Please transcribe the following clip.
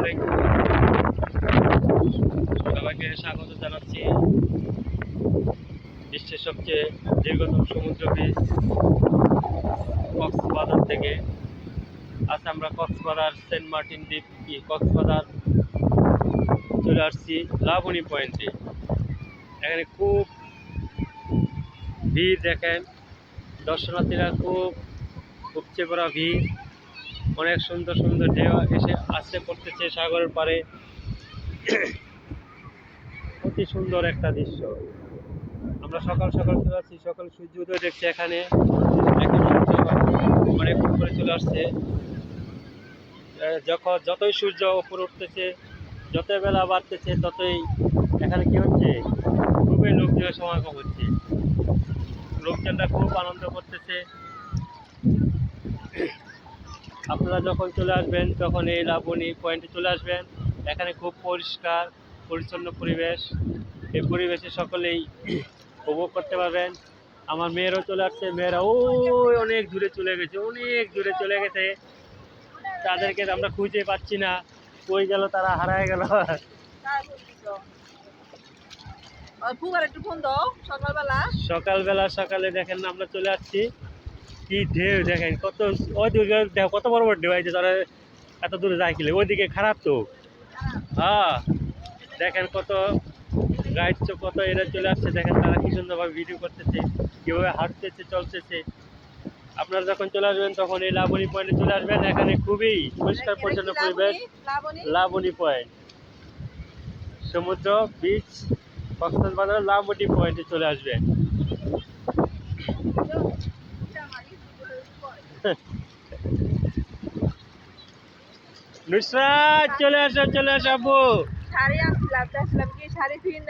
আলাইকুম, সবাইকে স্বাগত জানাচ্ছি বিশ্বের সবচেয়ে দীর্ঘতম সমুদ্র বীচ কক্সবাজার থেকে। আজ আমরা কক্সবাজার সেন্ট মার্টিন দ্বীপ কক্সবাজার চলে আসছি লাবণী পয়েন্টে। এখানে খুব ভিড়, দেখেন দর্শনার্থীরা খুব উপচে পড়া ভিড়। অনেক সুন্দর সুন্দর ঢেউ এসে আসতে পড়তেছে সাগরের পাড়ে। অতি সুন্দর একটা দৃশ্য। আমরা সকাল সকাল চলে আসছি, সকাল সূর্য উদয় দেখছি এখানে। এখন সূর্য অনেক উপরে চলে আসছে। যতই সূর্য উপরে উঠতেছে, যত বেলা বাড়তেছে, ততই এখানে কি হচ্ছে, খুবই লোকজনের সমাগম হচ্ছে। লোকজনরা খুব আনন্দ করতেছে। আপনারা যখন চলে আসবেন তখন এই লাবণী পয়েন্টে চলে আসবেন। এখানে খুব পরিষ্কার পরিচ্ছন্ন পরিবেশ। এই পরিবেশে সকলেই উপভোগ করতে পারবেন। আমার মেয়েরাও চলে আসছে, মেয়েরা ওই অনেক দূরে চলে গেছে, অনেক দূরে চলে গেছে। তাদেরকে আমরা খুঁজে পাচ্ছি না, কই গেল, তারা হারায় গেল। সকালে দেখেন আমরা চলে আসছি, কি ঢেউ দেখেন, কত ওইদিকে দেখো, কত বড় বড় ঢেউ আছে। তারা এত দূরে যায় কিলে, ওইদিকে খারাপ তো। হ্যাঁ, দেখেন কত গাইড কত এরা চলে আসছে। দেখেন তারা কি সুন্দরভাবে ভিডিও করতেছে, কীভাবে হাঁটতেছে, চলতেছে। আপনারা যখন চলে আসবেন তখন এই লাবণী পয়েন্টে চলে আসবেন। এখানে খুবই পরিষ্কার পরিচ্ছন্ন পরিবেশ। লাবণী পয়েন্ট, সমুদ্র বিচ, কক্সবাজার লাবণী পয়েন্টে চলে আসবেন। নুসরাত চলে আসো, চলে আসো। আব্বু শাড়ি আনছিলাম, কি শাড়ি ফিরে